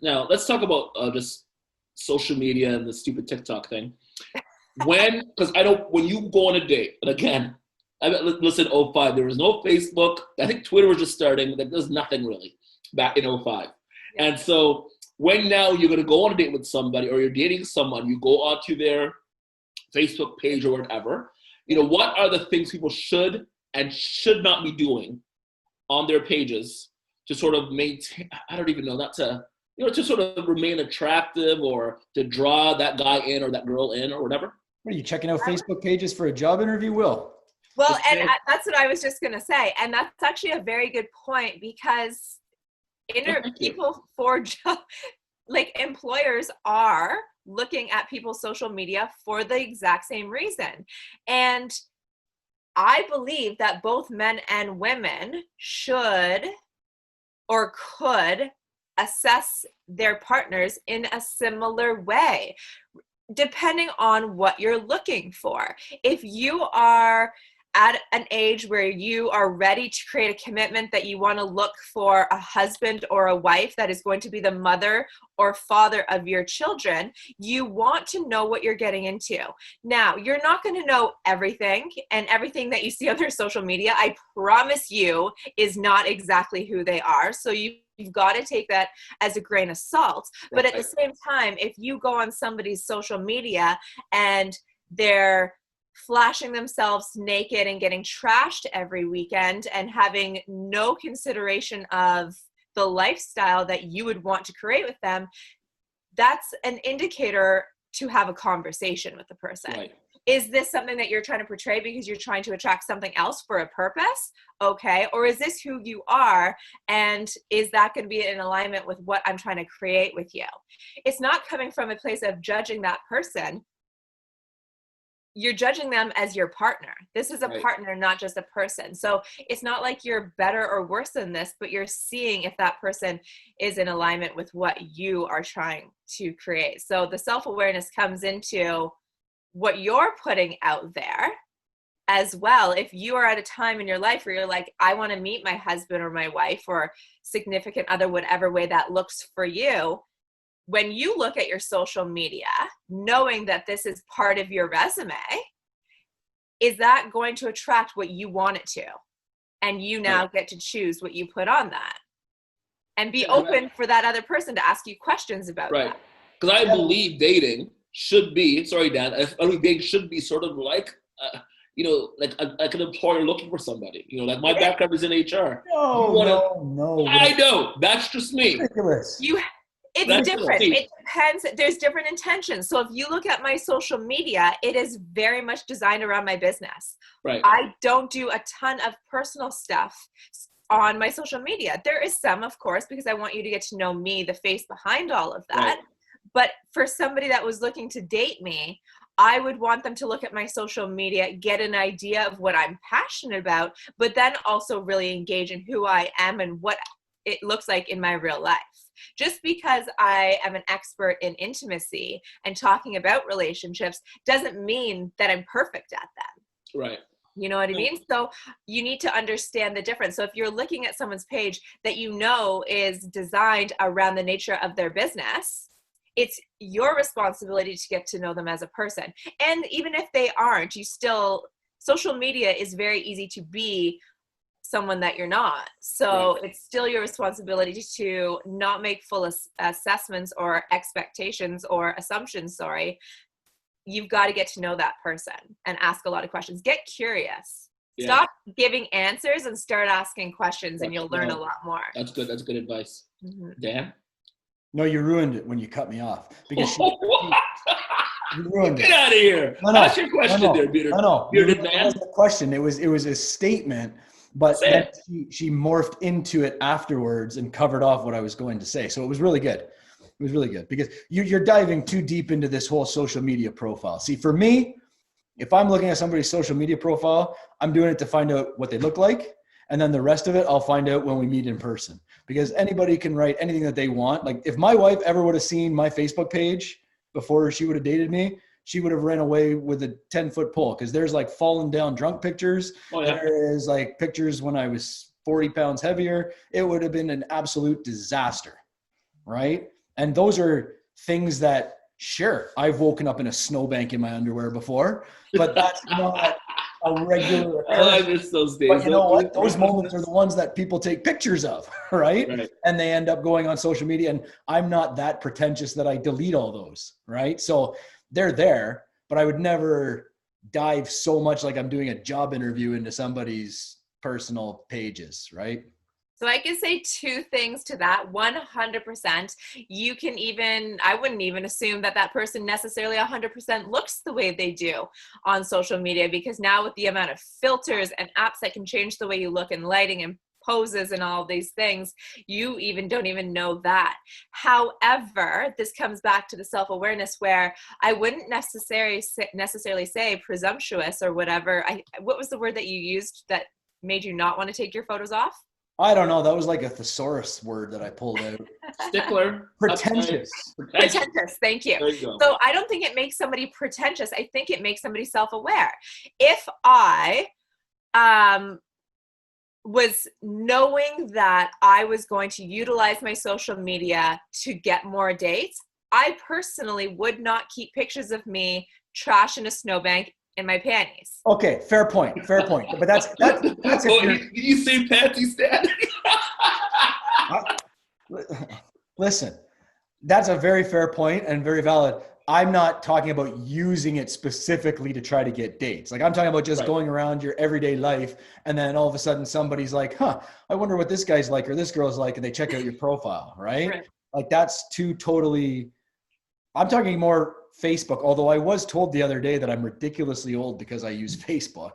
Now, let's talk about just social media and the stupid TikTok thing. Because I know when you go on a date, and again, listen, '05, there was no Facebook. I think Twitter was just starting. Like, there's nothing really back in '05. Yeah. And so when now you're going to go on a date with somebody or you're dating someone, you go onto their Facebook page or whatever, what are the things people should and should not be doing on their pages to sort of maintain, I don't even know, not to, to sort of remain attractive or to draw that guy in or that girl in or whatever? What are you checking out Facebook pages for a job interview, Will? Well, and that's what I was just going to say. And that's actually a very good point because people for job, like employers are looking at people's social media for the exact same reason. And I believe that both men and women should or could assess their partners in a similar way, depending on what you're looking for. If you are at an age where you are ready to create a commitment that you want to look for a husband or a wife that is going to be the mother or father of your children, you want to know what you're getting into. Now, you're not going to know everything, and everything that you see on their social media, I promise you, is not exactly who they are. So you've got to take that as a grain of salt. But at the same time, if you go on somebody's social media and they're flashing themselves naked and getting trashed every weekend and having no consideration of the lifestyle that you would want to create with them, that's an indicator to have a conversation with the person. Right. Is this something that you're trying to portray because you're trying to attract something else for a purpose? Okay. Or is this who you are? And is that going to be in alignment with what I'm trying to create with you? It's not coming from a place of judging that person. You're judging them as your partner. This is a partner, not just a person. So it's not like you're better or worse than this, but you're seeing if that person is in alignment with what you are trying to create. So the self-awareness comes into what you're putting out there as well. If you are at a time in your life where you're like, I want to meet my husband or my wife or significant other, whatever way that looks for you, when you look at your social media, knowing that this is part of your resume, is that going to attract what you want it to? And you now get to choose what you put on that. And be open for that other person to ask you questions about that. Because I believe dating should be, sorry, Dan, I believe dating should be sort of like, like an employer looking for somebody. Like my background is in HR. No. I know. That's just me. Ridiculous. It's different. It depends. There's different intentions. So if you look at my social media, it is very much designed around my business. Right. I don't do a ton of personal stuff on my social media. There is some, of course, because I want you to get to know me, the face behind all of that. Right. But for somebody that was looking to date me, I would want them to look at my social media, get an idea of what I'm passionate about, but then also really engage in who I am and what it looks like in my real life. Just because I am an expert in intimacy and talking about relationships doesn't mean that I'm perfect at them. Right. You know what I mean? So you need to understand the difference. So if you're looking at someone's page that you know is designed around the nature of their business, it's your responsibility to get to know them as a person. And even if they aren't, social media is very easy to be someone that you're not. So it's still your responsibility to not make full assessments or expectations or assumptions, You've got to get to know that person and ask a lot of questions. Get curious. Yeah. Stop giving answers and start asking questions, and you'll learn a lot more. That's good. That's good advice. Mm-hmm. Dan? No, you ruined it when you cut me off. Because you ruined Get out of here. That's your question there, bearded man. It wasn't a question. It was a statement. But then she morphed into it afterwards and covered off what I was going to say. So it was really good. It was really good because you're diving too deep into this whole social media profile. See, for me, if I'm looking at somebody's social media profile, I'm doing it to find out what they look like. And then the rest of it, I'll find out when we meet in person, because anybody can write anything that they want. Like if my wife ever would have seen my Facebook page before she would have dated me, she would have ran away with a 10-foot pole, because there's like fallen down drunk pictures. Oh, yeah. There is like pictures when I was 40 pounds heavier. It would have been an absolute disaster, right? And those are things that, sure, I've woken up in a snowbank in my underwear before, but that's not a regular Oh, I occurrence. miss those days. But you know what? Those moments are the ones that people take pictures of, right? And they end up going on social media. And I'm not that pretentious that I delete all those, right? So they're there, but I would never dive so much like I'm doing a job interview into somebody's personal pages, right? So I can say two things to that. 100%. You can I wouldn't even assume that that person necessarily 100% looks the way they do on social media, because now with the amount of filters and apps that can change the way you look and lighting and poses and all these things, you even don't even know that. However, this comes back to the self-awareness where I wouldn't necessarily say presumptuous or whatever. What was the word that you used that made you not want to take your photos off? I don't know. That was like a thesaurus word that I pulled out. Stickler. Pretentious. Pretentious. Thank you. There you go. So I don't think it makes somebody pretentious. I think it makes somebody self-aware. If I was knowing that I was going to utilize my social media to get more dates, I personally would not keep pictures of me trashing a snowbank in my panties. Okay, fair point. But that's Did you say panties, Dad? Listen, that's a very fair point and very valid. I'm not talking about using it specifically to try to get dates. Like I'm talking about just going around your everyday life, and then all of a sudden somebody's like, I wonder what this guy's like or this girl's like, and they check out your profile, right? Like that's two totally, I'm talking more Facebook, although I was told the other day that I'm ridiculously old because I use Facebook.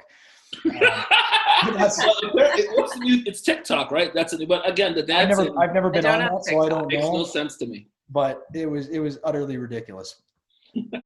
It's TikTok, right? That's it. But again, I've never been on that, so I don't know. Makes no sense to me. But it was utterly ridiculous.